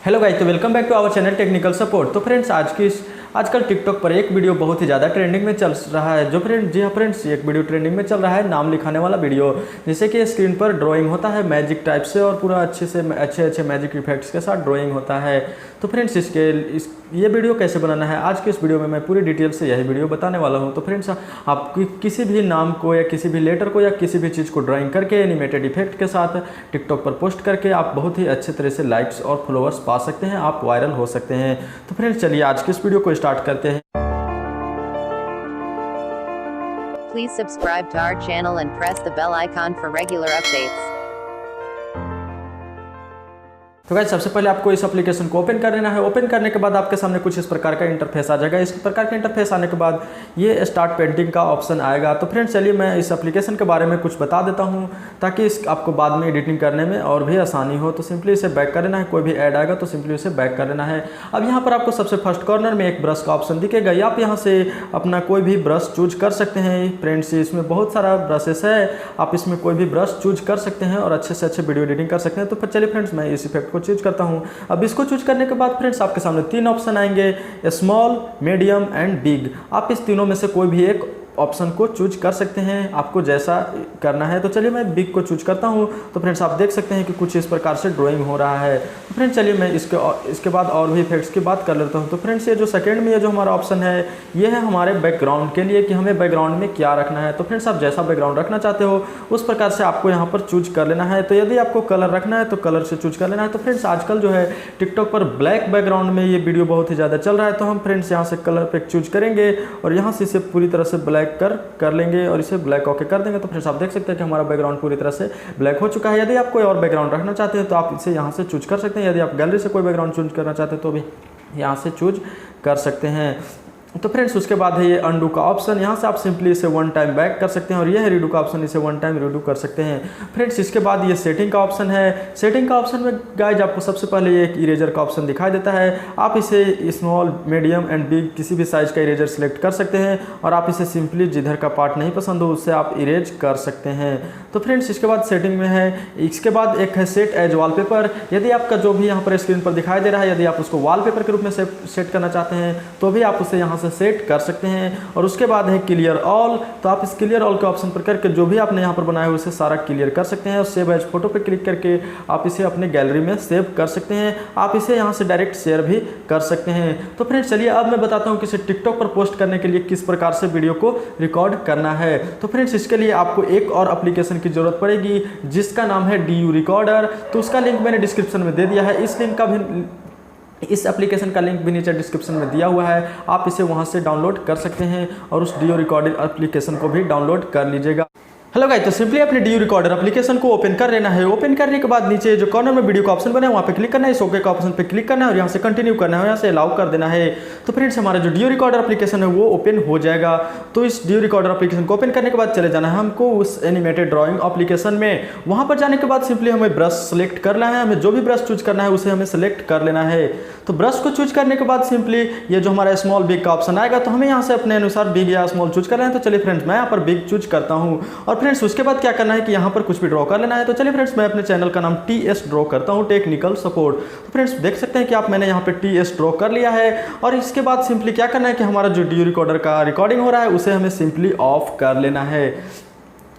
Hello guys, तो welcome back to our channel technical support. तो friends आजकल TikTok पर एक वीडियो बहुत ही ज़्यादा ट्रेंडिंग में चल रहा है। जी हाँ फ्रेंड्स, एक वीडियो ट्रेंडिंग में चल रहा है नाम लिखाने वाला वीडियो, जैसे कि स्क्रीन पर ड्राइंग होता है मैजिक टाइप से और पूरा अच्छे मैजिक इफेक्ट्स के साथ ड्राइंग होता है। तो फ्रेंड्स ये वीडियो कैसे बनाना है, आज के इस वीडियो में मैं पूरी डिटेल से यही वीडियो बताने वाला हूँ। तो फ्रेंड्स, आप किसी भी नाम को या किसी भी लेटर को या किसी भी चीज़ को ड्राइंग करके एनिमेटेड इफेक्ट के साथ टिकटॉक पर पोस्ट करके आप बहुत ही अच्छे तरह से लाइक्स और फॉलोअर्स पा सकते हैं, आप वायरल हो सकते हैं। तो फ्रेंड्स चलिए आज की इस वीडियो को स्टार्ट करते हैं। Please subscribe to our channel and press the bell icon for regular updates. तो गाइस, सबसे पहले आपको इस एप्लीकेशन को ओपन कर लेना है। ओपन करने के बाद आपके सामने कुछ इस प्रकार का इंटरफेस आ जाएगा। इस प्रकार का इंटरफेस आने के बाद ये स्टार्ट पेंटिंग का ऑप्शन आएगा। तो फ्रेंड्स चलिए मैं इस एप्लीकेशन के बारे में कुछ बता देता हूँ ताकि आपको बाद में एडिटिंग करने में और भी आसानी हो। तो सिंपली इसे बैक कर लेना है, कोई भी ऐड आएगा तो सिंपली उसे बैक कर लेना है। अब यहाँ पर आपको सबसे फर्स्ट कॉर्नर में एक ब्रश का ऑप्शन दिखेगा, आप यहाँ से अपना कोई भी ब्रश चूज कर सकते हैं। फ्रेंड्स इसमें बहुत सारा ब्रशेस है, आप इसमें कोई भी ब्रश चूज कर सकते हैं और अच्छे से अच्छे वीडियो एडिटिंग कर सकते हैं। तो चलिए फ्रेंड्स मैं इस इफेक्ट को चूज करता हूँ। अब इसको चूज करने के बाद फ्रेंड्स आपके सामने तीन ऑप्शन आएंगे, स्मॉल, मीडियम एंड बिग। आप इस तीनों में से कोई भी एक ऑप्शन को चूज कर सकते हैं, आपको जैसा करना है। तो चलिए मैं बिग को चूज करता हूं। तो फ्रेंड्स आप देख सकते हैं कि कुछ इस प्रकार से ड्राइंग हो रहा है। तो फ्रेंड्स चलिए मैं इसके बाद और भी इफेक्ट्स की बात कर लेता हूं। तो फ्रेंड्स ये जो सेकंड में ये जो हमारा ऑप्शन है ये है हमारे बैकग्राउंड के लिए कि हमें बैकग्राउंड में क्या रखना है। तो फ्रेंड्स आप जैसा बैकग्राउंड रखना चाहते हो उस प्रकार से आपको यहाँ पर चूज कर लेना है। तो यदि आपको कलर रखना है तो कलर से चूज कर लेना है। तो फ्रेंड्स आजकल जो है टिकटॉक पर ब्लैक बैकग्राउंड में ये वीडियो बहुत ही ज़्यादा चल रहा है। तो हम फ्रेंड्स यहाँ से कलर पे चूज करेंगे और यहाँ से इसे पूरी तरह से ब्लैक कर लेंगे और इसे ब्लैक ओके कर देंगे। तो फ्रेंड्स आप देख सकते हैं कि हमारा बैकग्राउंड पूरी तरह से ब्लैक हो चुका है। यदि आप कोई और बैकग्राउंड रखना चाहते हैं तो आप इसे यहाँ से चूज कर सकते हैं। यदि आप गैलरी से कोई बैकग्राउंड चूज करना चाहते हैं तो भी यहाँ से चूज कर सकते हैं। तो फ्रेंड्स उसके बाद है ये अंडू का ऑप्शन, यहाँ से आप सिंपली इसे वन टाइम बैक कर सकते हैं और ये है रीडू का ऑप्शन, इसे वन टाइम रीडू कर सकते हैं। फ्रेंड्स इसके बाद ये सेटिंग का ऑप्शन है। सेटिंग का ऑप्शन में गाइज आपको सबसे पहले ये एक इरेजर का ऑप्शन दिखाई देता है। आप इसे स्मॉल, मीडियम एंड बिग किसी भी साइज का इरेजर सेलेक्ट कर सकते हैं और आप इसे सिंपली जिधर का पार्ट नहीं पसंद हो उससे आप इरेज कर सकते हैं। तो फ्रेंड्स इसके बाद सेटिंग में है, इसके बाद एक है सेट एज वॉलपेपर। यदि आपका जो भी यहाँ पर स्क्रीन पर दिखाई दे रहा है यदि आप उसको वॉलपेपर के रूप में सेट करना चाहते हैं तो भी आप उसे यहाँ से सेट कर सकते हैं। और उसके बाद है क्लियर ऑल। तो आप इस क्लियर ऑल के ऑप्शन पर करके जो भी आपने यहाँ पर बनाया है उसे सारा क्लियर कर सकते हैं और सेव एज फोटो पे क्लिक करके आप इसे अपने गैलरी में सेव कर सकते हैं। आप इसे यहाँ से डायरेक्ट शेयर भी कर सकते हैं। तो फ्रेंड्स चलिए अब मैं बताता हूँ कि इसे टिकटॉक पर पोस्ट करने के लिए किस प्रकार से वीडियो को रिकॉर्ड करना है। तो फ्रेंड्स इसके लिए आपको एक और एप्लीकेशन की जरूरत पड़ेगी जिसका नाम है DU रिकॉर्डर। तो उसका लिंक मैंने डिस्क्रिप्शन में दे दिया है। इस एप्लीकेशन का लिंक भी नीचे डिस्क्रिप्शन में दिया हुआ है, आप इसे वहां से डाउनलोड कर सकते हैं और उस DU रिकॉर्डर एप्लीकेशन को भी डाउनलोड कर लीजिएगा। हेलो गाइस, तो सिंपली अपने DU रिकॉर्डर एप्लीकेशन को ओपन कर लेना है। ओपन करने के बाद नीचे जो कॉर्नर में वीडियो का ऑप्शन बना है वहाँ पे क्लिक करना है, इस ओके का ऑप्शन पे क्लिक करना है और यहाँ से कंटिन्यू करना है, यहाँ से अलाउ कर देना है। तो फ्रेंड्स हमारा जो DU रिकॉर्डर एप्लीकेशन है वो ओपन हो जाएगा। तो इस DU रिकॉर्डर एप्लीकेशन को ओपन करने के बाद चले जाना है हमको उस एनिमेटेड ड्राइंग एप्लीकेशन में। वहाँ पर जाने के बाद सिंपली हमें ब्रश सेलेक्ट कर लेना है, हमें जो भी ब्रश चूज करना है उसे हमें सेलेक्ट कर लेना है। तो ब्रश को चूज करने के बाद सिंपली ये जो हमारा स्मॉल बिग का ऑप्शन आएगा तो हमें यहाँ से अपने अनुसार बिग या स्मॉल चूज करना है। तो चलिए फ्रेंड्स मैं यहाँ पर बिग चूज करता हूँ और फ्रेंड्स उसके बाद क्या करना है कि यहाँ पर कुछ भी ड्रॉ कर लेना है। तो चलिए फ्रेंड्स मैं अपने चैनल का नाम TS ड्रॉ करता हूँ, टेक्निकल सपोर्ट। तो फ्रेंड्स देख सकते हैं कि आप मैंने यहाँ पे TS ड्रॉ कर लिया है और इसके बाद सिंपली क्या करना है कि हमारा जो DU रिकॉर्डर का रिकॉर्डिंग हो रहा है उसे हमें सिंपली ऑफ कर लेना है।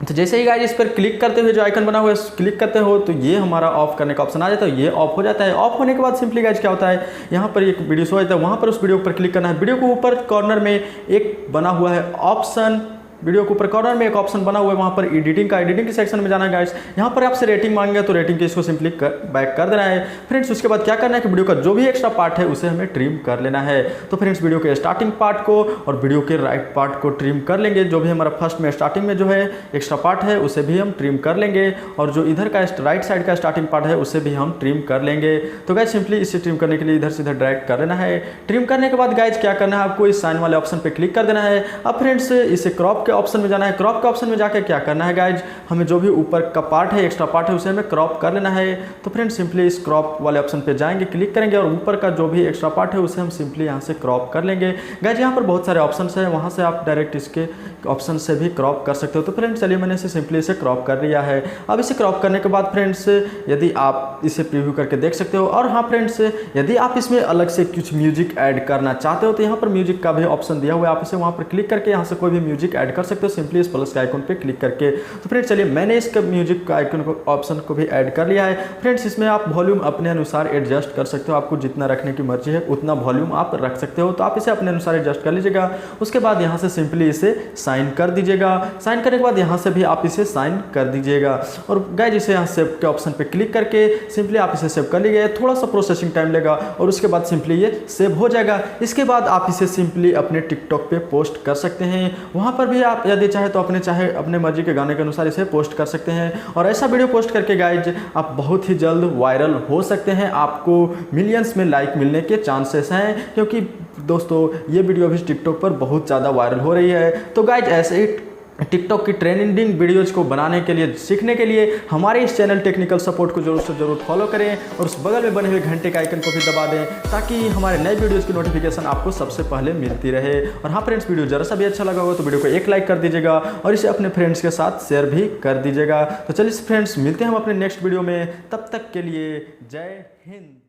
तो जैसे ही गाइस इस पर क्लिक करते हुए जो आइकन बना हुआ है क्लिक करते हो तो ये हमारा ऑफ करने का ऑप्शन आ जाता है, ये ऑफ हो जाता है। ऑफ होने के बाद सिंपली गाइस क्या होता है, यहाँ पर एक वीडियो शो होता है, वहाँ पर उस वीडियो पर क्लिक करना है। वीडियो को ऊपर कॉर्नर में एक बना हुआ है ऑप्शन, वीडियो के ऊपर कॉर्नर में एक ऑप्शन बना हुआ है, वहाँ पर एडिटिंग के सेक्शन में जाना है गाइस। यहाँ पर आपसे रेटिंग मांगेगा तो रेटिंग के इसको सिंपली बैक कर देना है। फ्रेंड्स उसके बाद क्या करना है कि वीडियो का जो भी एक्स्ट्रा पार्ट है उसे हमें ट्रिम कर लेना है। तो फ्रेंड्स वीडियो के स्टार्टिंग पार्ट को और वीडियो के राइट पार्ट को ट्रिम कर लेंगे। जो भी हमारा फर्स्ट में स्टार्टिंग में जो है एक्स्ट्रा पार्ट है उसे भी हम ट्रिम कर लेंगे और जो इधर का राइट साइड का स्टार्टिंग पार्ट है उसे भी हम ट्रिम कर लेंगे। तो गाइस सिंपली इसे ट्रिम करने के लिए इधर से इधर ड्रैग कर लेना है। ट्रिम करने के बाद गाइस क्या करना है, आपको इस साइन वाले ऑप्शन पर क्लिक कर देना है। अब फ्रेंड्स इसे क्रॉप के के ऑप्शन में जाना है। क्रॉप के ऑप्शन में जाकर क्या करना है गाइज, हमें जो भी ऊपर का पार्ट है, एक्स्ट्रा पार्ट है, उसे हमें क्रॉप कर लेना है। तो फ्रेंड्स सिंपली इस क्रॉप वाले ऑप्शन पे जाएंगे, क्लिक करेंगे और ऊपर का जो भी एक्स्ट्रा पार्ट है उसे हम सिंपली यहाँ से क्रॉप कर लेंगे। गाइज यहाँ पर बहुत सारे ऑप्शन है, वहाँ से आप डायरेक्ट इसके ऑप्शन से भी क्रॉप कर सकते हो। तो फ्रेंड्स चलिए मैंने इसे सिंपली इसे क्रॉप कर लिया है। अब इसे क्रॉप करने के बाद फ्रेंड्स यदि आप इसे प्रीव्यू करके देख सकते हो। और हाँ फ्रेंड्स, यदि आप इसमें अलग से कुछ म्यूजिक ऐड करना चाहते हो तो यहाँ पर म्यूजिक का भी ऑप्शन दिया हुआ है, आप इसे वहाँ पर क्लिक करके यहाँ से कोई भी म्यूजिक ऐड कर सकते हो सिंपली इस प्लस के आइकन पे क्लिक करके। तो फ्रेंड्स चलिए मैंने इसके म्यूजिक का आइकन को ऑप्शन को भी ऐड कर लिया है। फ्रेंड्स इसमें आप वॉल्यूम अपने अनुसार एडजस्ट कर सकते हो, आपको जितना रखने की मर्जी है उतना वॉल्यूम आप रख सकते हो। तो आप इसे अपने अनुसार एडजस्ट कर लीजिएगा। उसके बाद यहाँ से सिंपली इसे साइन कर दीजिएगा। साइन करने के बाद यहाँ से भी आप इसे साइन कर दीजिएगा। और गाइस इसे यहाँ सेव के ऑप्शन पे क्लिक करके सिंपली आप इसे सेव कर लीजिए। थोड़ा सा प्रोसेसिंग टाइम लेगा और उसके बाद सिंपली ये सेव हो जाएगा। इसके बाद आप इसे सिंपली अपने टिकटॉक पे पोस्ट कर सकते हैं। वहाँ पर भी आप यदि चाहे तो अपने मर्जी के गाने के अनुसार इसे पोस्ट कर सकते हैं। और ऐसा वीडियो पोस्ट करके गाइज आप बहुत ही जल्द वायरल हो सकते हैं। आपको मिलियंस में लाइक मिलने के चांसेस हैं, क्योंकि दोस्तों ये वीडियो अभी टिकटॉक पर बहुत ज़्यादा वायरल हो रही है। तो गाइज ऐसे ही टिकटॉक की ट्रेंडिंग वीडियोज को बनाने के लिए, सीखने के लिए हमारे इस चैनल टेक्निकल सपोर्ट को जरूर से जरूर फॉलो करें और उस बगल में बने हुए घंटे के आइकन को भी दबा दें, ताकि हमारे नए वीडियोज़ की नोटिफिकेशन आपको सबसे पहले मिलती रहे। और हाँ फ्रेंड्स, वीडियो जरा सा भी अच्छा लगा होगा तो वीडियो को एक लाइक कर दीजिएगा और इसे अपने फ्रेंड्स के साथ शेयर भी कर दीजिएगा। तो चलिए फ्रेंड्स, मिलते हैं हम अपने नेक्स्ट वीडियो में। तब तक के लिए जय हिंद।